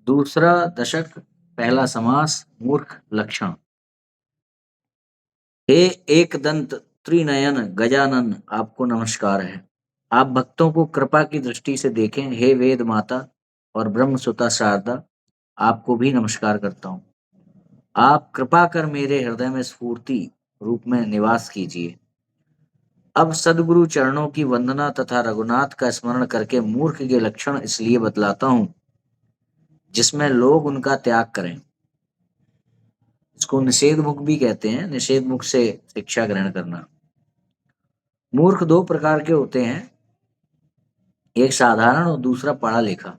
दूसरा दशक, पहला समास, मूर्ख लक्षण। हे एक दंत त्रिनयन गजानन, आपको नमस्कार है। आप भक्तों को कृपा की दृष्टि से देखें। हे वेद माता और ब्रह्म सुता शारदा, आपको भी नमस्कार करता हूँ। आप कृपा कर मेरे हृदय में स्फूर्ति रूप में निवास कीजिए। अब सद्गुरु चरणों की वंदना तथा रघुनाथ का स्मरण करके मूर्ख के लक्षण इसलिए बतलाता हूँ जिसमें लोग उनका त्याग करें। इसको निषेध मुख भी कहते हैं, निषेध मुख से शिक्षा ग्रहण करना। मूर्ख दो प्रकार के होते हैं, एक साधारण और दूसरा पढ़ा लिखा।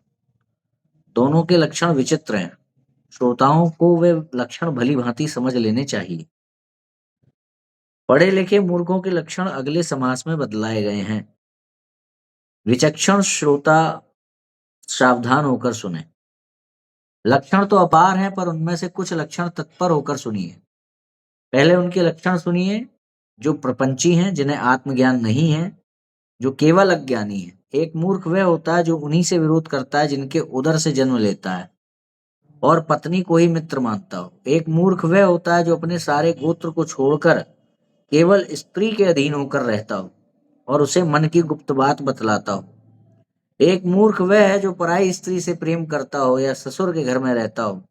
दोनों के लक्षण विचित्र हैं। श्रोताओं को वे लक्षण भली भांति समझ लेने चाहिए। पढ़े लिखे मूर्खों के लक्षण अगले समास में बदलाए गए हैं। विचक्षण श्रोता सावधान होकर सुने। लक्षण तो अपार हैं, पर उनमें से कुछ लक्षण तत्पर होकर सुनिए। पहले उनके लक्षण सुनिए जो प्रपंची हैं, जिन्हें आत्मज्ञान नहीं है, जो केवल अज्ञानी है। एक मूर्ख वह होता है जो उन्हीं से विरोध करता है जिनके उदर से जन्म लेता है और पत्नी को ही मित्र मानता हो। एक मूर्ख वह होता है जो अपने सारे गोत्र को छोड़कर केवल स्त्री के अधीन होकर रहता हो और उसे मन की गुप्त बात बतलाता हो। एक मूर्ख वह है जो पराई स्त्री से प्रेम करता हो या ससुर के घर में रहता हो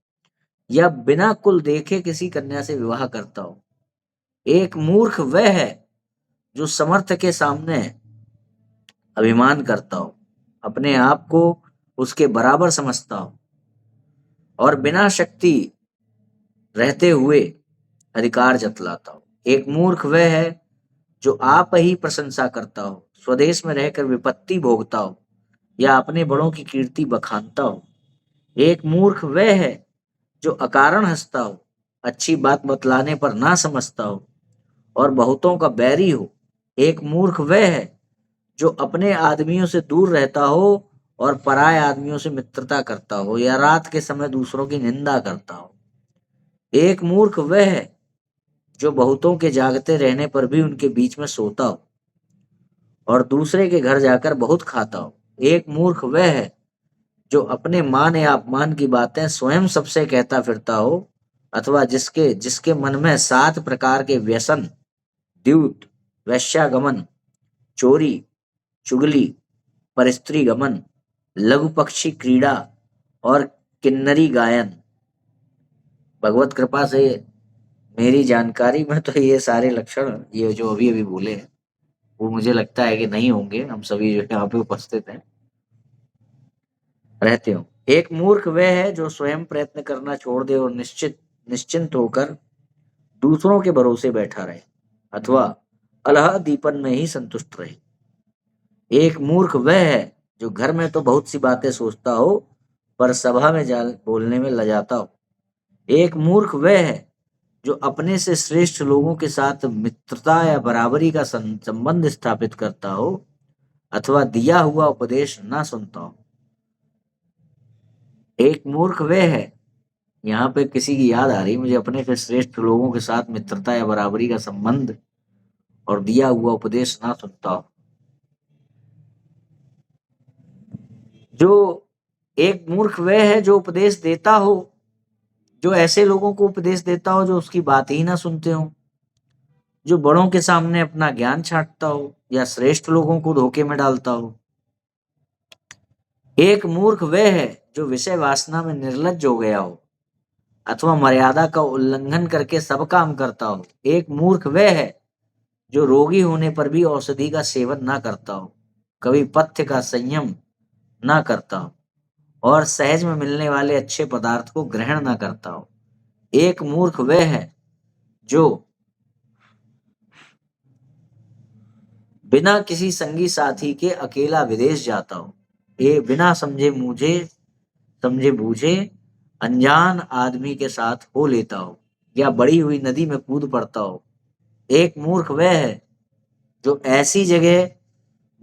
या बिना कुल देखे किसी कन्या से विवाह करता हो। एक मूर्ख वह है जो समर्थ के सामने अभिमान करता हो, अपने आप को उसके बराबर समझता हो और बिना शक्ति रहते हुए अधिकार जतलाता हो। एक मूर्ख वह है जो आप ही प्रशंसा करता हो, स्वदेश में रहकर विपत्ति भोगता हो या अपने बड़ों की कीर्ति बखानता हो। एक मूर्ख वह है जो अकारण हंसता हो, अच्छी बात बतलाने पर ना समझता हो और बहुतों का बैरी हो। एक मूर्ख वह है जो अपने आदमियों से दूर रहता हो और पराये आदमियों से मित्रता करता हो या रात के समय दूसरों की निंदा करता हो। एक मूर्ख वह है जो बहुतों के जागते रहने पर भी उनके बीच में सोता हो और दूसरे के घर जाकर बहुत खाता हो। एक मूर्ख वह है जो अपने मान या अपमान की बातें स्वयं सबसे कहता फिरता हो अथवा जिसके जिसके मन में 7 प्रकार के व्यसन, द्यूत, वैश्यागमन, चोरी, चुगली, परस्त्री गमन, लघु पक्षी क्रीड़ा और किन्नरी गायन। भगवत कृपा से मेरी जानकारी में तो ये सारे लक्षण, ये जो अभी अभी बोले हैं, वो मुझे लगता है कि नहीं होंगे। हम सभी जो यहाँ पे उपस्थित हैं रहते हो। एक मूर्ख वह है जो स्वयं प्रयत्न करना छोड़ दे और निश्चिंत होकर दूसरों के भरोसे बैठा रहे अथवा अल्लाह दीपन में ही संतुष्ट रहे। एक मूर्ख वह है जो घर में तो बहुत सी बातें सोचता हो पर सभा में जाल बोलने में लजाता हो। एक मूर्ख वह है जो अपने से श्रेष्ठ लोगों के साथ मित्रता या बराबरी का संबंध स्थापित करता हो अथवा दिया हुआ उपदेश ना सुनता हो। एक मूर्ख वह है, यहाँ पे किसी की याद आ रही मुझे, अपने से श्रेष्ठ लोगों के साथ मित्रता या बराबरी का संबंध और दिया हुआ उपदेश ना सुनता हो। जो एक मूर्ख वह है जो उपदेश देता हो, जो ऐसे लोगों को उपदेश देता हो जो उसकी बात ही ना सुनते हो, जो बड़ों के सामने अपना ज्ञान छांटता हो या श्रेष्ठ लोगों को धोखे में डालता हो। एक मूर्ख वह है जो विषय वासना में निर्लज्ज हो गया हो अथवा मर्यादा का उल्लंघन करके सब काम करता हो। एक मूर्ख वह है जो रोगी होने पर भी औषधि का सेवन ना करता हो, कभी पथ्य का संयम ना करता हो और सहज में मिलने वाले अच्छे पदार्थ को ग्रहण ना करता हो। एक मूर्ख वह है जो बिना किसी संगी साथी के अकेला विदेश जाता हो। ये बिना समझे बूझे अनजान आदमी के साथ हो लेता हो या बड़ी हुई नदी में कूद पड़ता हो। एक मूर्ख वह है जो ऐसी जगह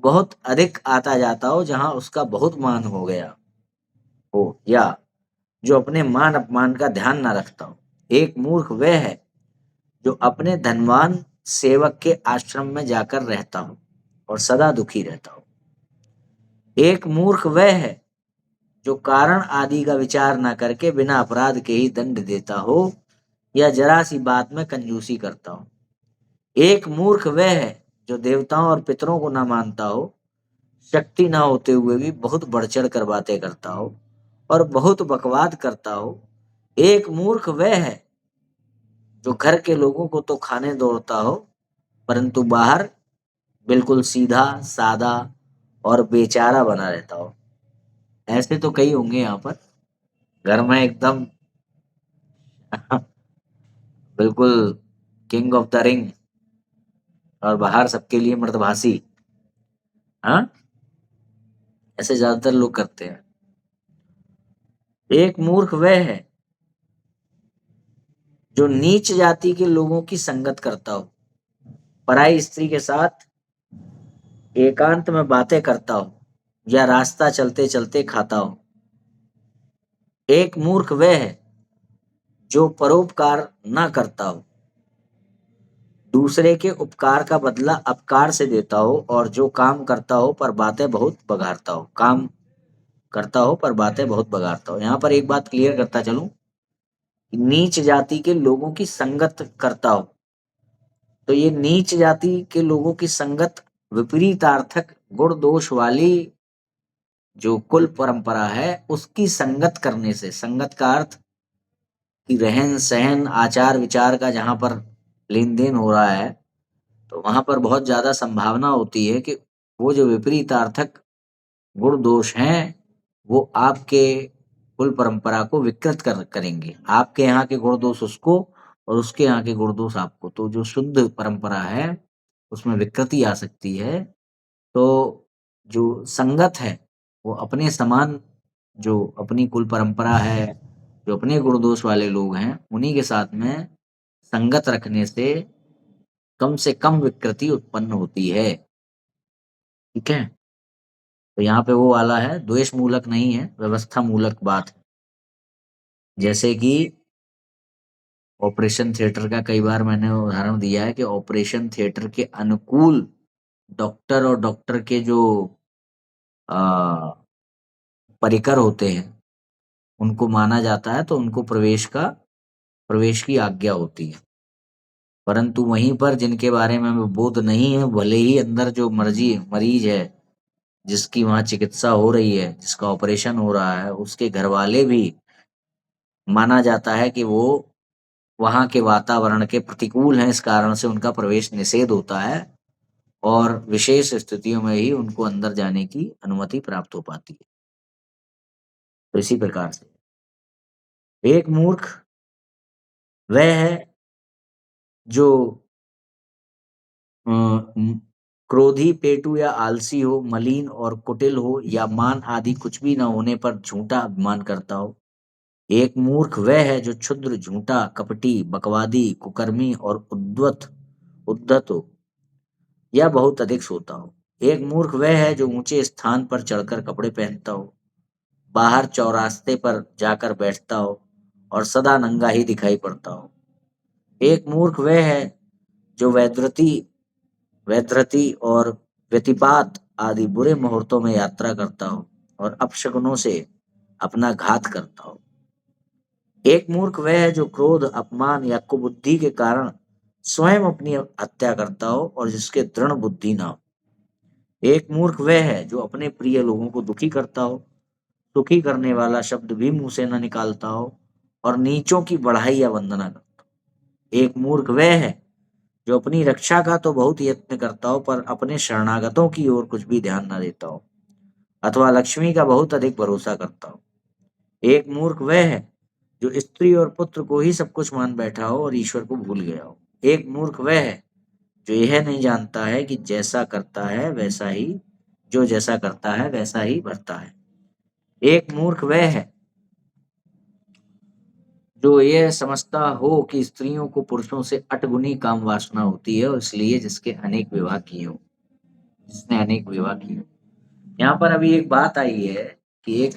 बहुत अधिक आता जाता हो जहां उसका बहुत मान हो गया हो या जो अपने मान अपमान का ध्यान ना रखता हो। एक मूर्ख वह है जो अपने धनवान सेवक के आश्रम में जाकर रहता हो और सदा दुखी रहता हो। एक मूर्ख वह है जो कारण आदि का विचार न करके बिना अपराध के ही दंड देता हो या जरा सी बात में कंजूसी करता हो। एक मूर्ख वह है जो देवताओं और पितरों को न मानता हो, शक्ति ना होते हुए भी बहुत बढ़ चढ़ कर बातें करता हो और बहुत बकवाद करता हो। एक मूर्ख वह है जो घर के लोगों को तो खाने दौड़ता हो, परंतु बाहर बिल्कुल सीधा सादा और बेचारा बना रहता हो। ऐसे तो कई होंगे यहाँ पर, घर में एकदम बिल्कुल किंग ऑफ द रिंग और बाहर सबके लिए मर्दभासी। हाँ, ऐसे ज्यादातर लोग करते हैं। एक मूर्ख वह है जो नीच जाति के लोगों की संगत करता हो, पराई स्त्री के साथ एकांत में बातें करता हो या रास्ता चलते चलते खाता हो। एक मूर्ख वह है जो परोपकार न करता हो, दूसरे के उपकार का बदला अपकार से देता हो और जो काम करता हो पर बातें बहुत बघाड़ता हो। काम करता हो पर बातें बहुत बघाड़ता हो। यहाँ पर एक बात क्लियर करता चलूं, नीच जाति के लोगों की संगत करता हो, तो ये नीच जाति के लोगों की संगत विपरीतार्थक गुण दोष वाली जो कुल परंपरा है उसकी संगत करने से, संगत का अर्थ कि रहन सहन आचार विचार का जहां पर लेन देन हो रहा है, तो वहां पर बहुत ज्यादा संभावना होती है कि वो जो विपरीतार्थक गुण दोष हैं वो आपके कुल परंपरा को विकृत करेंगे। आपके यहाँ के गुण दोष उसको और उसके यहाँ के गुण दोष आपको, तो जो शुद्ध परंपरा है उसमें विकृति आ सकती है। तो जो संगत है वो अपने समान, जो अपनी कुल परंपरा है, जो अपने गुण दोष वाले लोग हैं, उन्हीं के साथ में संगत रखने से कम विकृति उत्पन्न होती है। ठीक है, तो यहाँ पे वो वाला है, द्वेष मूलक नहीं है, व्यवस्था मूलक बात है। जैसे कि ऑपरेशन थिएटर का कई बार मैंने उदाहरण दिया है कि ऑपरेशन थिएटर के अनुकूल डॉक्टर और डॉक्टर के जो परिकर होते हैं उनको माना जाता है, तो उनको प्रवेश की आज्ञा होती है। परंतु वहीं पर जिनके बारे में हमें बोध नहीं है, भले ही अंदर जो मर्जी मरीज है जिसकी वहां चिकित्सा हो रही है, जिसका ऑपरेशन हो रहा है, उसके घर वाले भी माना जाता है कि वो वहां के वातावरण के प्रतिकूल हैं, इस कारण से उनका प्रवेश निषेध होता है और विशेष स्थितियों में ही उनको अंदर जाने की अनुमति प्राप्त हो पाती है। तो इसी प्रकार से एक मूर्ख वह है जो क्रोधी, पेटू या आलसी हो, मलिन और कुटिल हो या मान आदि कुछ भी न होने पर झूठा अभिमान करता हो। एक मूर्ख वह है जो क्षुद्र, झूठा, कपटी, बकवादी, कुकर्मी और उद्धत हो या बहुत अधिक सोता हो। एक मूर्ख वह है जो ऊंचे स्थान पर चढ़कर कपड़े पहनता हो, बाहर चौरास्ते पर जाकर बैठता हो और सदा नंगा ही दिखाई पड़ता हो। एक मूर्ख वह है जो वैधृति और व्यतिपात आदि बुरे मुहूर्तों में यात्रा करता हो और अपशकुनों से अपना घात करता हो। एक मूर्ख वह है जो क्रोध, अपमान या कुबुद्धि के कारण स्वयं अपनी हत्या करता हो और जिसके दृढ़ बुद्धि ना हो। एक मूर्ख वह है जो अपने प्रिय लोगों को दुखी करता हो, दुखी करने वाला शब्द भी मुंह से न निकालता हो और नीचों की बढ़ाई या वंदना करता हो। एक मूर्ख वह है जो अपनी रक्षा का तो बहुत यत्न करता हो पर अपने शरणागतों की ओर कुछ भी ध्यान न देता हो अथवा लक्ष्मी का बहुत अधिक भरोसा करता हो। एक मूर्ख वह है जो स्त्री और पुत्र को ही सब कुछ मान बैठा हो और ईश्वर को भूल गया हो। एक मूर्ख वह है जो यह नहीं जानता है कि जो जैसा करता है वैसा ही भरता है। एक मूर्ख वह है जो यह समझता हो कि स्त्रियों को पुरुषों से अटगुनी काम वासना होती है और इसलिए जिसने अनेक विवाह किए हो। यहाँ पर अभी एक बात आई है कि एक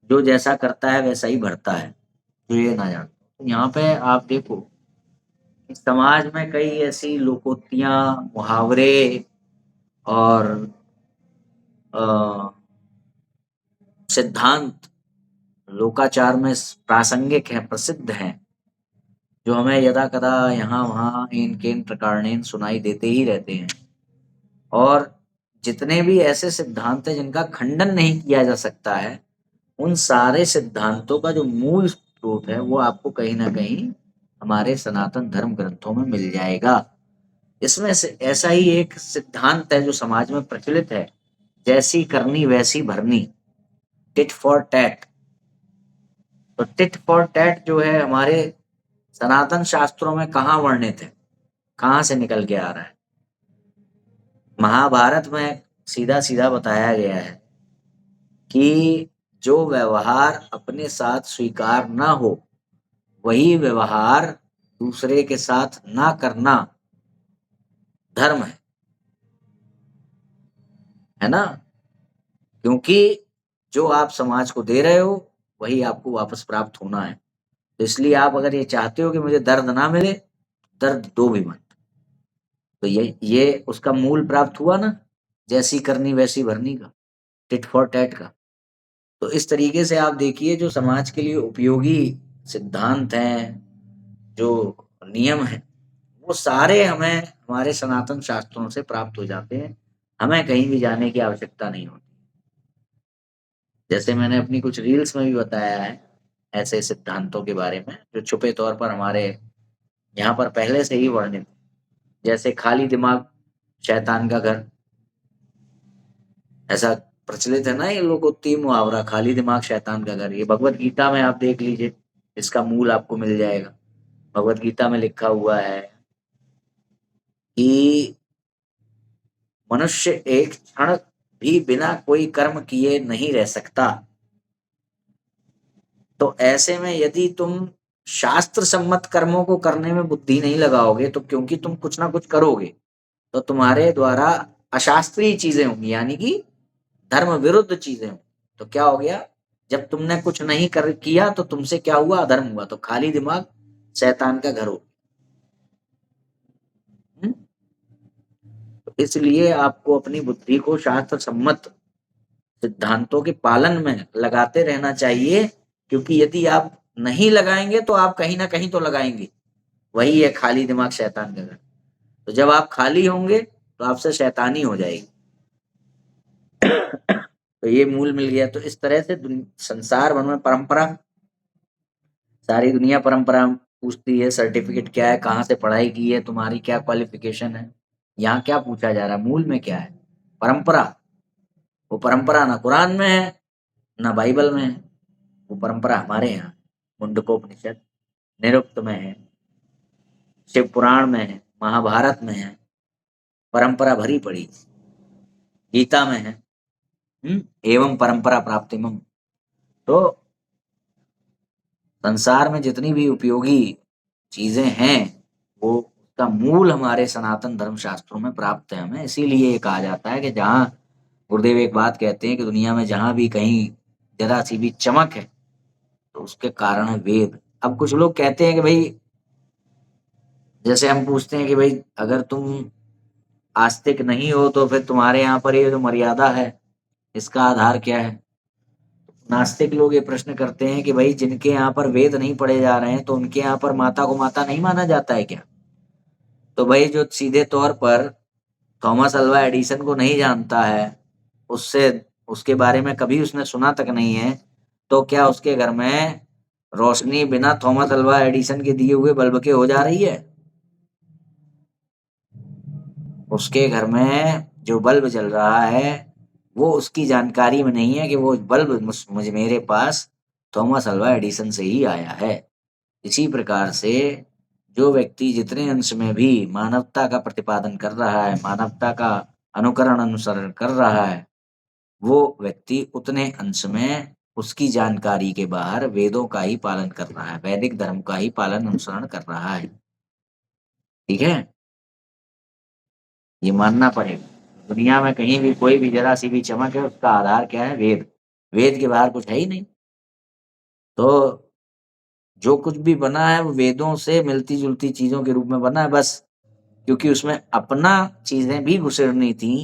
जो जैसा करता है वैसा ही भरता है, जो ये ना जानता। तो यहाँ पे आप देखो कि समाज में कई ऐसी लोकोक्तियां, मुहावरे और सिद्धांत लोकाचार में प्रासंगिक हैं, प्रसिद्ध हैं, जो हमें यदा कदा यहाँ वहाँ इन केन प्रकारेण सुनाई देते ही रहते हैं। और जितने भी ऐसे सिद्धांत हैं जिनका खंडन नहीं किया जा सकता है, उन सारे सिद्धांतों का जो मूल स्रोत है वो आपको कहीं ना कहीं हमारे सनातन धर्म ग्रंथों में मिल जाएगा। इसमें से ऐसा ही एक सिद्धांत है जो समाज में प्रचलित है, जैसी करनी वैसी भरनी, टिट फॉर टैट। तो टिट फॉर टैट जो है हमारे सनातन शास्त्रों में कहाँ वर्णित है, कहाँ से निकल के आ रहा है? महाभारत में सीधा सीधा बताया गया है कि जो व्यवहार अपने साथ स्वीकार ना हो, वही व्यवहार दूसरे के साथ ना करना धर्म है ना? क्योंकि जो आप समाज को दे रहे हो वही आपको वापस प्राप्त होना है। तो इसलिए आप अगर ये चाहते हो कि मुझे दर्द ना मिले, दर्द दो भी मत। तो ये उसका मूल प्राप्त हुआ ना, जैसी करनी वैसी भरनी का, टिट फॉर टैट का। तो इस तरीके से आप देखिए जो समाज के लिए उपयोगी सिद्धांत हैं, जो नियम हैं, वो सारे हमें हमारे सनातन शास्त्रों से प्राप्त हो जाते हैं। हमें कहीं भी जाने की आवश्यकता नहीं होती। जैसे मैंने अपनी कुछ रील्स में भी बताया है ऐसे सिद्धांतों के बारे में, जो छुपे तौर पर हमारे यहाँ पर पहले से ही वर्णित। जैसे खाली दिमाग शैतान का घर, ऐसा प्रचलित है ना ये लोकोक्ति मुहावरा, खाली दिमाग शैतान का घर। ये भगवत गीता में आप देख लीजिए, इसका मूल आपको मिल जाएगा। भगवत गीता में लिखा हुआ है कि मनुष्य एक क्षण भी बिना कोई कर्म किए नहीं रह सकता। तो ऐसे में यदि तुम शास्त्र सम्मत कर्मों को करने में बुद्धि नहीं लगाओगे, तो क्योंकि तुम कुछ ना कुछ करोगे, तो तुम्हारे द्वारा अशास्त्रीय चीजें होंगी, यानी कि धर्म विरुद्ध चीजें होंगी। तो क्या हो गया, जब तुमने कुछ नहीं कर किया तो तुमसे क्या हुआ, अधर्म हुआ। तो खाली दिमाग शैतान का घर हो। तो इसलिए आपको अपनी बुद्धि को शास्त्र सम्मत सिद्धांतों के पालन में लगाते रहना चाहिए, क्योंकि यदि आप नहीं लगाएंगे तो आप कहीं ना कहीं तो लगाएंगे। वही है खाली दिमाग शैतान का घर। तो जब आप खाली होंगे तो आपसे शैतानी हो जाएगी। तो ये मूल मिल गया। तो इस तरह से संसार भर में परंपरा, सारी दुनिया परंपरा पूछती है सर्टिफिकेट क्या है, कहाँ से पढ़ाई की है, तुम्हारी क्या क्वालिफिकेशन है। यहाँ क्या पूछा जा रहा है, मूल में क्या है, परंपरा। वो परंपरा ना कुरान में है ना बाइबल में है, वो परंपरा हमारे यहाँ मुंडकोपनिषद, निरुक्त में है, शिव पुराण में है, महाभारत में है, परंपरा भरी पड़ी, गीता में है। एवं परंपरा प्राप्तिमम। तो संसार में जितनी भी उपयोगी चीजें हैं, वो उसका मूल हमारे सनातन धर्म शास्त्रों में प्राप्त है हमें। इसीलिए ये कहा जाता है कि जहाँ गुरुदेव एक बात कहते हैं कि दुनिया में जहां भी कहीं जरा सी भी चमक है तो उसके कारण है वेद। अब कुछ लोग कहते हैं कि भाई, जैसे हम पूछते हैं कि भाई अगर तुम आस्तिक नहीं हो तो फिर तुम्हारे यहाँ पर ये जो मर्यादा है इसका आधार क्या है? नास्तिक लोग ये प्रश्न करते हैं कि भाई जिनके यहाँ पर वेद नहीं पढ़े जा रहे हैं तो उनके यहाँ पर माता को माता नहीं माना जाता है क्या? तो भाई जो सीधे तौर पर थॉमस अल्वा एडिसन को नहीं जानता है, उससे उसके बारे में कभी उसने सुना तक नहीं है, तो क्या उसके घर में रोशनी बिना थॉमस अल्वा एडिसन के दिए हुए बल्ब के हो जा रही है? उसके घर में जो बल्ब जल रहा है वो उसकी जानकारी में नहीं है कि वो बल्ब मुझे मेरे पास थॉमस अल्वा एडिसन से ही आया है। इसी प्रकार से जो व्यक्ति जितने अंश में भी मानवता का प्रतिपादन कर रहा है, मानवता का अनुकरण अनुसरण कर रहा है, वो व्यक्ति उतने अंश में उसकी जानकारी के बाहर वेदों का ही पालन कर रहा है, वैदिक धर्म का ही पालन अनुसरण कर रहा है। ठीक है, ये मानना पड़ेगा। दुनिया में कहीं भी कोई भी जरा सी भी चमक है, उसका आधार क्या है, वेद। वेद के बाहर कुछ है ही नहीं। तो जो कुछ भी बना है वो वेदों से मिलती जुलती चीजों के रूप में बना है बस, क्योंकि उसमें अपना चीजें भी घुसेड़नी थी।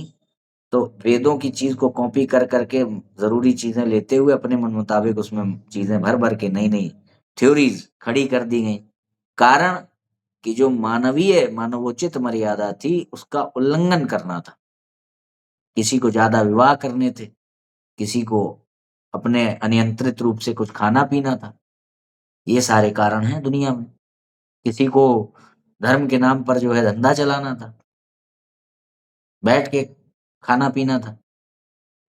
तो वेदों की चीज को कॉपी कर करके जरूरी चीजें लेते हुए अपने मन मुताबिक उसमें चीजें भर भर के नई नई थ्योरीज खड़ी कर दी गई। कारण कि जो मानवीय मानवोचित मर्यादा थी उसका उल्लंघन करना था। किसी को ज्यादा विवाह करने थे, किसी को अपने अनियंत्रित रूप से कुछ खाना पीना था। ये सारे कारण हैं दुनिया में। किसी को धर्म के नाम पर जो है धंधा चलाना था, बैठ के खाना पीना था।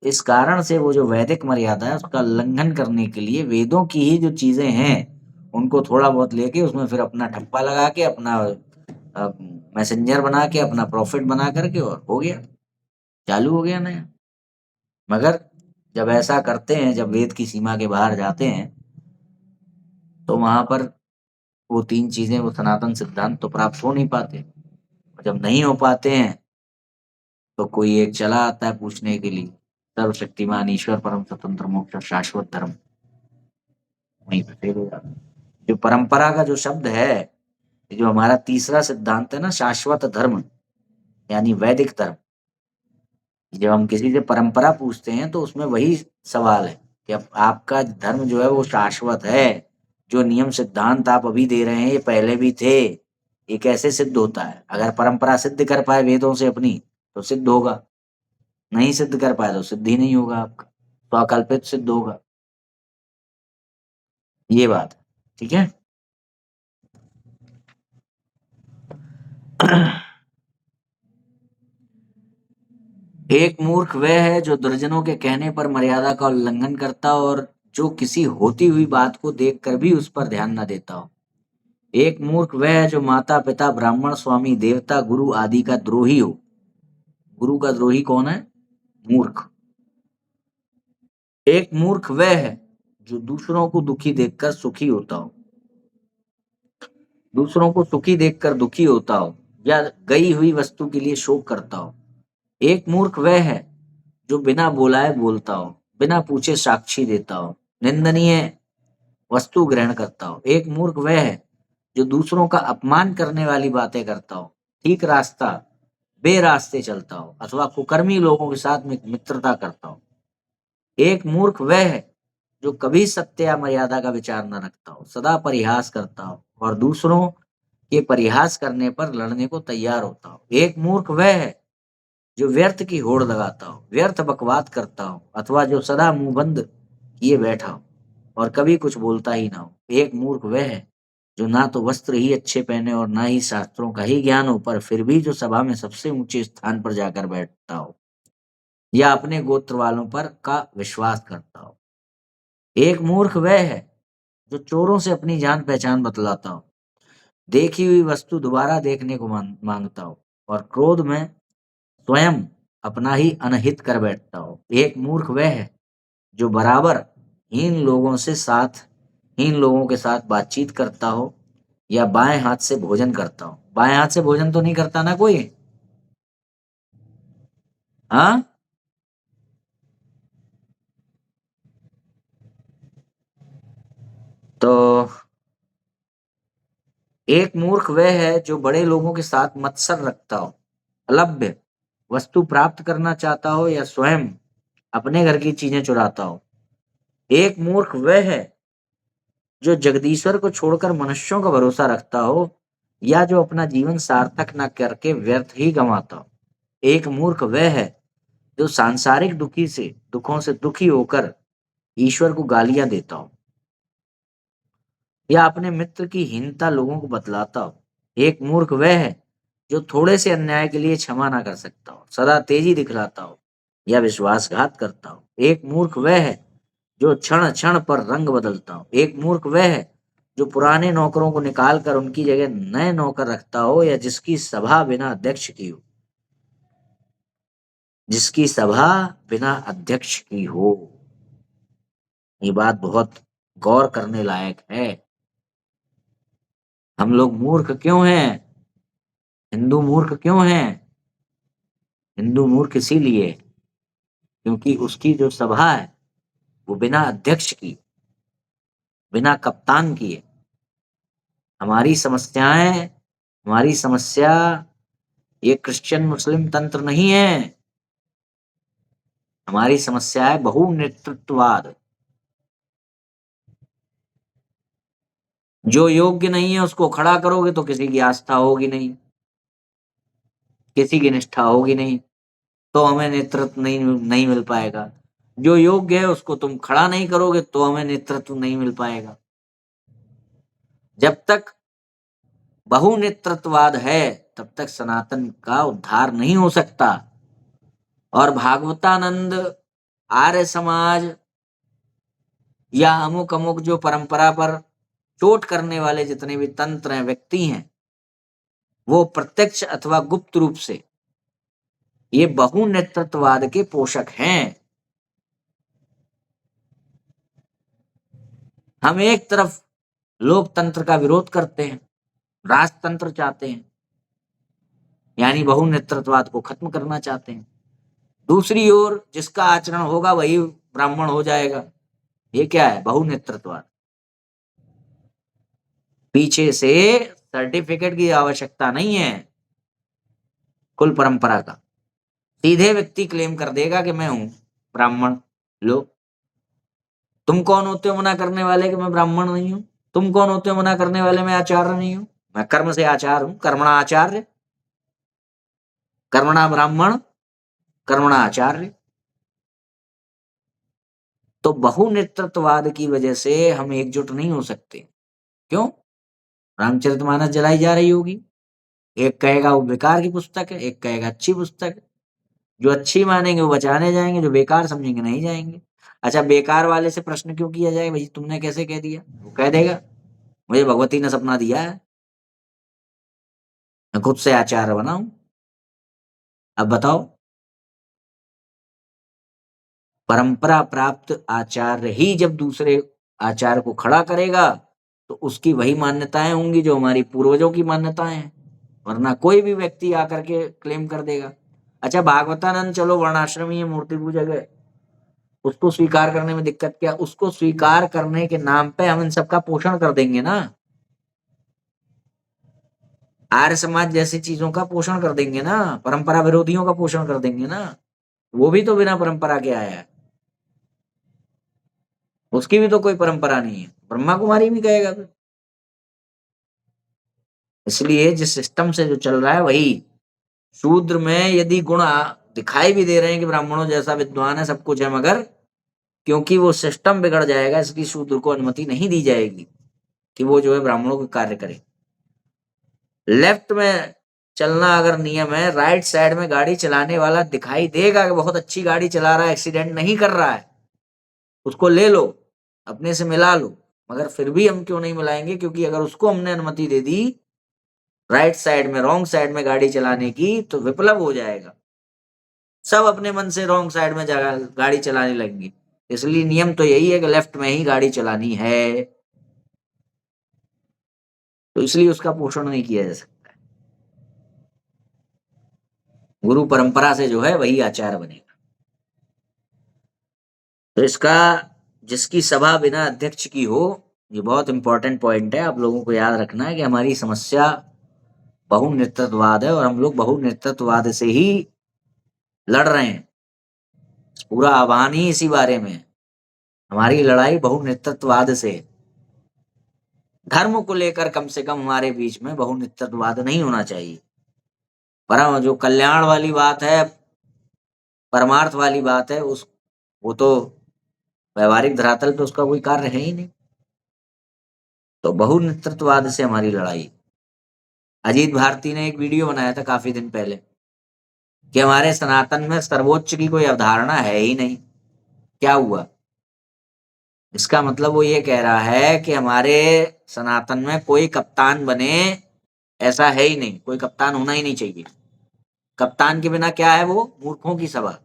इस कारण से वो जो वैदिक मर्यादा है उसका उल्लंघन करने के लिए वेदों की ही जो चीजें हैं उनको थोड़ा बहुत लेके उसमें फिर अपना ठप्पा लगा के अपना मैसेंजर बना के अपना प्रॉफिट बना करके और हो गया, चालू हो गया नया। मगर जब ऐसा करते हैं, जब वेद की सीमा के बाहर जाते हैं, तो वहां पर वो तीन चीजें, वो सनातन सिद्धांत तो प्राप्त हो नहीं पाते। और जब नहीं हो पाते हैं तो कोई एक चला आता है पूछने के लिए, सर्वशक्तिमान ईश्वर परम स्वतंत्र मोक्ष शाश्वत धर्म, वहीं पे फेल हो जाता है। जो परंपरा का जो शब्द है, ये जो हमारा तीसरा सिद्धांत है ना, शाश्वत धर्म यानी वैदिक धर्म, जब हम किसी से परंपरा पूछते हैं तो उसमें वही सवाल है कि अब आपका धर्म जो है वो शाश्वत है, जो नियम सिद्धांत आप अभी दे रहे हैं ये पहले भी थे, ये कैसे सिद्ध होता है? अगर परंपरा सिद्ध कर पाए वेदों से अपनी तो सिद्ध होगा, नहीं सिद्ध कर पाए तो सिद्ध ही नहीं होगा आपका, तो अकल्पित सिद्ध होगा। ये बात है, ठीक है। एक मूर्ख वह है जो दुर्जनों के कहने पर मर्यादा का उल्लंघन करता और जो किसी होती हुई बात को देखकर भी उस पर ध्यान न देता हो। एक मूर्ख वह है जो माता पिता ब्राह्मण स्वामी देवता गुरु आदि का द्रोही हो। गुरु का द्रोही कौन है? मूर्ख। एक मूर्ख वह है जो दूसरों को दुखी देखकर सुखी होता हो, दूसरों को सुखी देखकर दुखी होता हो या गई हुई वस्तु के लिए शोक करता हो। एक मूर्ख वह है जो बिना बुलाए बोलता हो, बिना पूछे साक्षी देता हो, निंदनीय वस्तु ग्रहण करता हो। एक मूर्ख वह है जो दूसरों का अपमान करने वाली बातें करता हो, ठीक रास्ता बेरास्ते चलता हो अथवा कुकर्मी लोगों के साथ मित्रता करता हो। एक मूर्ख वह है जो कभी सत्य या मर्यादा का विचार न रखता हो, सदा परिहास करता हो और दूसरों के परिहास करने पर लड़ने को तैयार होता हो। एक मूर्ख वह है जो व्यर्थ की होड़ लगाता हो, व्यर्थ बकवाद करता हो अथवा जो सदा मुंह बंद किए बैठा हो और कभी कुछ बोलता ही ना हो। एक मूर्ख वह है जो ना तो वस्त्र ही अच्छे पहने और ना ही शास्त्रों का ही ज्ञान हो, पर फिर भी जो सभा में सबसे ऊंचे स्थान पर जाकर बैठता हो या अपने गोत्र वालों पर का विश्वास करता हो। एक मूर्ख वह है जो चोरों से अपनी जान पहचान बतलाता हो, देखी हुई वस्तु दोबारा देखने को मांगता हो और क्रोध में स्वयं अपना ही अनहित कर बैठता हो। एक मूर्ख वह है जो बराबर हीन लोगों से साथ हीन लोगों के साथ बातचीत करता हो या बाएं हाथ से भोजन करता हो। बाएं हाथ से भोजन तो नहीं करता ना कोई? हाँ, तो एक मूर्ख वह है जो बड़े लोगों के साथ मत्सर रखता हो, अलभ्य वस्तु प्राप्त करना चाहता हो या स्वयं अपने घर की चीजें चुराता हो। एक मूर्ख वह है जो जगदीश्वर को छोड़कर मनुष्यों का भरोसा रखता हो या जो अपना जीवन सार्थक न करके व्यर्थ ही गंवाता हो। एक मूर्ख वह है जो सांसारिक दुखों से दुखी होकर ईश्वर को गालियां देता हो या अपने मित्र की हीनता लोगों को बतलाता हो। एक मूर्ख वह है जो थोड़े से अन्याय के लिए क्षमा ना कर सकता हो, सदा तेजी दिखलाता हो या विश्वासघात करता हो। एक मूर्ख वह है जो क्षण क्षण पर रंग बदलता हो। एक मूर्ख वह है जो पुराने नौकरों को निकाल कर उनकी जगह नए नौकर रखता हो या जिसकी सभा बिना अध्यक्ष की हो। ये बात बहुत गौर करने लायक है। हम लोग मूर्ख क्यों हैं? हिंदू मूर्ख क्यों हैं? हिंदू मूर्ख इसीलिए क्योंकि उसकी जो सभा है वो बिना अध्यक्ष की, बिना कप्तान किए। हमारी समस्या ये क्रिश्चियन मुस्लिम तंत्र नहीं है। हमारी समस्या है बहुनेतृत्ववाद। जो योग्य नहीं है उसको खड़ा करोगे तो किसी की आस्था होगी नहीं, किसी की निष्ठा होगी नहीं, तो हमें नेतृत्व नहीं मिल पाएगा। जो योग्य है उसको तुम खड़ा नहीं करोगे तो हमें नेतृत्व नहीं मिल पाएगा। जब तक बहुनेतृत्ववाद है तब तक सनातन का उद्धार नहीं हो सकता। और भागवतानंद, आर्य समाज या अमुक अमुक जो परंपरा पर चोट करने वाले जितने भी तंत्र हैं, व्यक्ति हैं, वो प्रत्यक्ष अथवा गुप्त रूप से ये बहुनेतृत्ववाद के पोषक हैं। हम एक तरफ लोकतंत्र का विरोध करते हैं, राजतंत्र चाहते हैं, यानी बहुनेतृत्ववाद को खत्म करना चाहते हैं। दूसरी ओर जिसका आचरण होगा वही ब्राह्मण हो जाएगा। ये क्या है? बहुनेतृत्ववाद। पीछे से सर्टिफिकेट की आवश्यकता नहीं है कुल परंपरा का, सीधे व्यक्ति क्लेम कर देगा कि मैं हूं ब्राह्मण। लो, तुम कौन होते हो मना करने वाले कि मैं ब्राह्मण नहीं हूं? तुम कौन होते हो मना करने वाले मैं आचार्य नहीं हूं? मैं कर्म से आचार हूं, कर्मणा आचार्य, कर्मणा ब्राह्मण, कर्मणा आचार्य। तो बहुनेतृत्ववाद की वजह से हम एकजुट नहीं हो सकते। क्यों? रामचरितमानस जलाई जा रही होगी, एक कहेगा वो बेकार की पुस्तक है, एक कहेगा अच्छी पुस्तक है। जो अच्छी मानेंगे वो बचाने जाएंगे, जो बेकार समझेंगे नहीं जाएंगे। अच्छा, बेकार वाले से प्रश्न क्यों किया जाए, भाई तुमने कैसे कह दिया? वो कह देगा मुझे भगवती ने सपना दिया है, मैं खुद से आचार्य बना हूं। अब बताओ, परंपरा प्राप्त आचार्य ही जब दूसरे आचार्य को खड़ा करेगा तो उसकी वही मान्यताएं होंगी जो हमारी पूर्वजों की मान्यताएं हैं, वरना कोई भी व्यक्ति आकर के क्लेम कर देगा। अच्छा, भागवतानंद चलो वर्णाश्रमी है, मूर्ति पूजक है, उसको स्वीकार करने में दिक्कत क्या? उसको स्वीकार करने के नाम पे हम इन सबका पोषण कर देंगे ना, आर्य समाज जैसी चीजों का पोषण कर देंगे ना, परंपरा विरोधियों का पोषण कर देंगे ना। वो भी तो बिना परंपरा के आया है, उसकी भी तो कोई परंपरा नहीं है, ब्रह्मा कुमारी भी कहेगा फिर। इसलिए जिस सिस्टम से जो चल रहा है वही, शूद्र में यदि गुण दिखाई भी दे रहे हैं कि ब्राह्मणों जैसा विद्वान है, सब कुछ है, मगर क्योंकि वो सिस्टम बिगड़ जाएगा इसलिए शूद्र को अनुमति नहीं दी जाएगी कि वो जो है ब्राह्मणों के कार्य करे। लेफ्ट में चलना अगर नियम है, राइट साइड में गाड़ी चलाने वाला दिखाई देगा कि बहुत अच्छी गाड़ी चला रहा है, एक्सीडेंट नहीं कर रहा है, उसको ले लो, अपने से मिला लो। मगर फिर भी हम क्यों नहीं मिलाएंगे? क्योंकि अगर उसको हमने अनुमति दे दी राइट साइड में, रॉन्ग साइड में गाड़ी चलाने की, तो विप्लव हो जाएगा, सब अपने मन से रॉन्ग साइड में गाड़ी चलाने लगेंगे। इसलिए नियम तो यही है कि लेफ्ट में ही गाड़ी चलानी है, तो इसलिए उसका पोषण नहीं किया जा सकता। गुरु परंपरा से जो है वही आचार्य बनेगा। तो इसका, जिसकी सभा बिना अध्यक्ष की हो, ये बहुत इंपॉर्टेंट पॉइंट है, आप लोगों को याद रखना है कि हमारी समस्या बहुनेतृत्ववाद है और हम लोग बहुनेतृत्ववाद से ही लड़ रहे हैं। पूरा आह्वान ही इसी बारे में है। हमारी लड़ाई बहुनेतृत्ववाद से। धर्म को लेकर कम से कम हमारे बीच में बहुनेतृत्ववाद नहीं होना चाहिए। पर जो कल्याण वाली बात है, परमार्थ वाली बात है, उस वो तो व्यवहारिक धरातल पे उसका कोई कार्य है ही नहीं। तो बहुनेतृत्ववाद से हमारी लड़ाई। अजीत भारती ने एक वीडियो बनाया था काफी दिन पहले कि हमारे सनातन में सर्वोच्च की कोई अवधारणा है ही नहीं। क्या हुआ? इसका मतलब वो ये कह रहा है कि हमारे सनातन में कोई कप्तान बने ऐसा है ही नहीं, कोई कप्तान होना ही नहीं चाहिए। कप्तान के बिना क्या है? वो मूर्खों की सभा।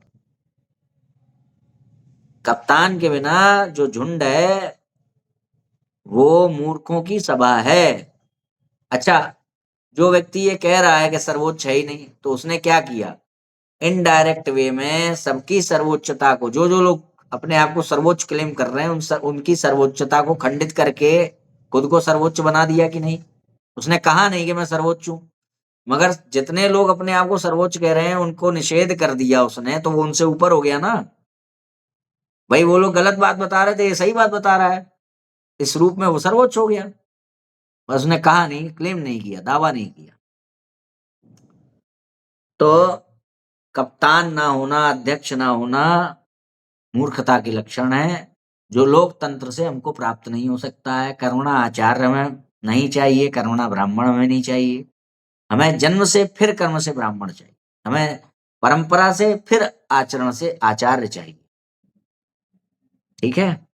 कप्तान के बिना जो झुंड है वो मूर्खों की सभा है। अच्छा, जो व्यक्ति ये कह रहा है कि सर्वोच्च है ही नहीं, तो उसने क्या किया? इनडायरेक्ट वे में सबकी सर्वोच्चता को, जो जो लोग अपने आप को सर्वोच्च क्लेम कर रहे हैं, उनकी सर्वोच्चता को खंडित करके खुद को सर्वोच्च बना दिया कि नहीं? उसने कहा नहीं कि मैं सर्वोच्च हूं, मगर जितने लोग अपने आप को सर्वोच्च कह रहे हैं उनको निषेध कर दिया उसने, तो वो उनसे ऊपर हो गया ना। भाई वो लोग गलत बात बता रहे थे, ये सही बात बता रहा है, इस रूप में वो सर्वोच्च हो गया। बस उसने कहा नहीं, क्लेम नहीं किया, दावा नहीं किया। तो कप्तान ना होना, अध्यक्ष ना होना मूर्खता के लक्षण है, जो लोकतंत्र से हमको प्राप्त नहीं हो सकता है। करुणा आचार्य में नहीं चाहिए, करुणा ब्राह्मण में नहीं चाहिए। हमें जन्म से फिर कर्म से ब्राह्मण चाहिए, हमें परंपरा से फिर आचरण से आचार्य चाहिए। ठीक है,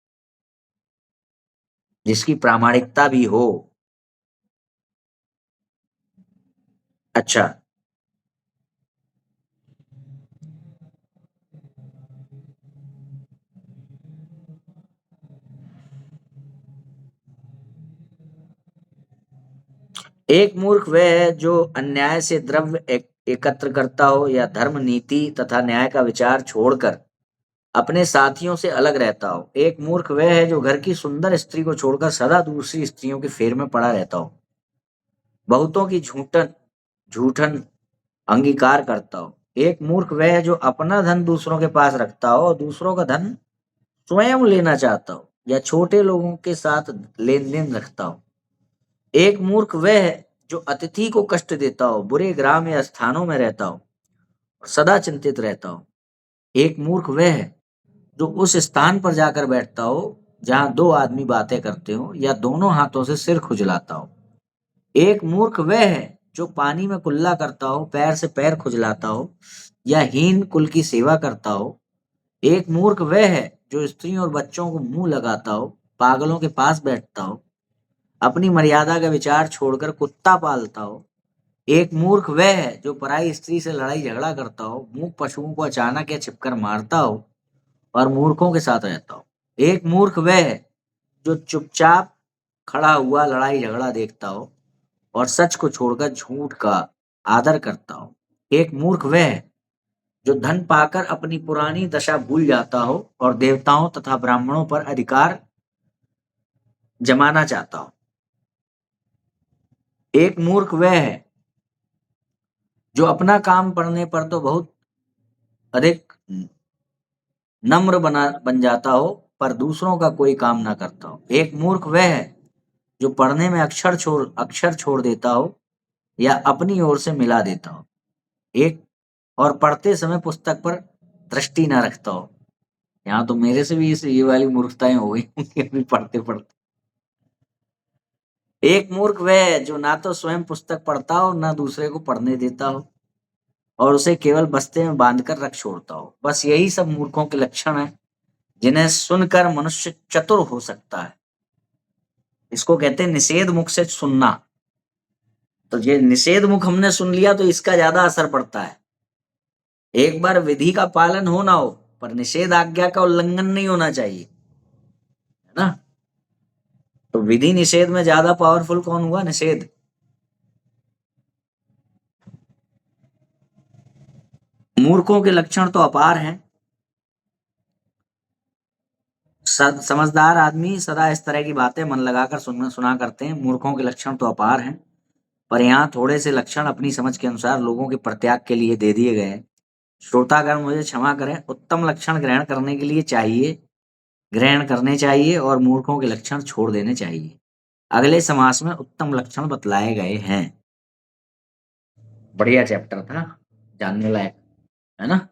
जिसकी प्रामाणिकता भी हो। अच्छा, एक मूर्ख वह है जो अन्याय से द्रव्य एकत्र करता हो या धर्म, नीति तथा न्याय का विचार छोड़कर अपने साथियों से अलग रहता हो। एक मूर्ख वह है जो घर की सुंदर स्त्री को छोड़कर सदा दूसरी स्त्रियों के फेर में पड़ा रहता हो, बहुतों की झूठन झूठन अंगीकार करता हो। एक मूर्ख वह है जो अपना धन दूसरों के पास रखता हो और दूसरों का धन स्वयं लेना चाहता हो या छोटे लोगों के साथ लेन देन रखता हो। एक मूर्ख वह है जो अतिथि को कष्ट देता हो, बुरे ग्राम या स्थानों में रहता हो और सदा चिंतित रहता हो। एक मूर्ख वह है जो उस स्थान पर जाकर बैठता हो जहां दो आदमी बातें करते हो या दोनों हाथों से सिर खुजलाता हो। एक मूर्ख वह है जो पानी में कुल्ला करता हो, पैर से पैर खुजलाता हो या हीन कुल की सेवा करता हो। एक मूर्ख वह है जो स्त्रियों और बच्चों को मुंह लगाता हो, पागलों के पास बैठता हो, अपनी मर्यादा का विचार छोड़कर कुत्ता पालता हो। एक मूर्ख वह है जो पराई स्त्री से लड़ाई झगड़ा करता हो, मूक पशुओं को अचानक या छिपकर मारता हो और मूर्खों के साथ रहता हो। एक मूर्ख वह है जो चुपचाप खड़ा हुआ लड़ाई झगड़ा देखता हो और सच को छोड़कर झूठ का आदर करता हो। एक मूर्ख वह है जो धन पाकर अपनी पुरानी दशा भूल जाता हो और देवताओं तथा ब्राह्मणों पर अधिकार जमाना चाहता हो। एक मूर्ख वह है जो अपना काम पड़ने पर तो बहुत अधिक नम्र बन जाता हो पर दूसरों का कोई काम ना करता हो। एक मूर्ख वह है जो पढ़ने में अक्षर छोड़ देता हो या अपनी ओर से मिला देता हो। एक और पढ़ते समय पुस्तक पर दृष्टि ना रखता हो। यहाँ तो मेरे से भी ये वाली मूर्खताएं हो गई होंगी अभी पढ़ते पढ़ते। एक मूर्ख वह है जो ना तो स्वयं पुस्तक पढ़ता हो ना दूसरे को पढ़ने देता हो और उसे केवल बस्ते में बांधकर रख छोड़ता हो। बस यही सब मूर्खों के लक्षण हैं जिन्हें सुनकर मनुष्य चतुर हो सकता है। इसको कहते हैं निषेध मुख से सुनना। तो ये निषेध मुख हमने सुन लिया तो इसका ज्यादा असर पड़ता है। एक बार विधि का पालन हो ना हो पर निषेध आज्ञा का उल्लंघन नहीं होना चाहिए, है ना। तो विधि निषेध में ज्यादा पावरफुल कौन हुआ? निषेध। मूर्खों के लक्षण तो अपार हैं। समझदार आदमी सदा इस तरह की बातें मन लगाकर सुना करते हैं। मूर्खों के लक्षण तो अपार हैं, पर यहाँ थोड़े से लक्षण अपनी समझ के अनुसार लोगों के परित्याग के लिए दे दिए गए हैं। श्रोतागण मुझे क्षमा करें, उत्तम लक्षण ग्रहण करने के लिए चाहिए, ग्रहण करने चाहिए और मूर्खों के लक्षण छोड़ देने चाहिए। अगले समास में उत्तम लक्षण बतलाए गए हैं। बढ़िया चैप्टर था, जानने लायक, है ना।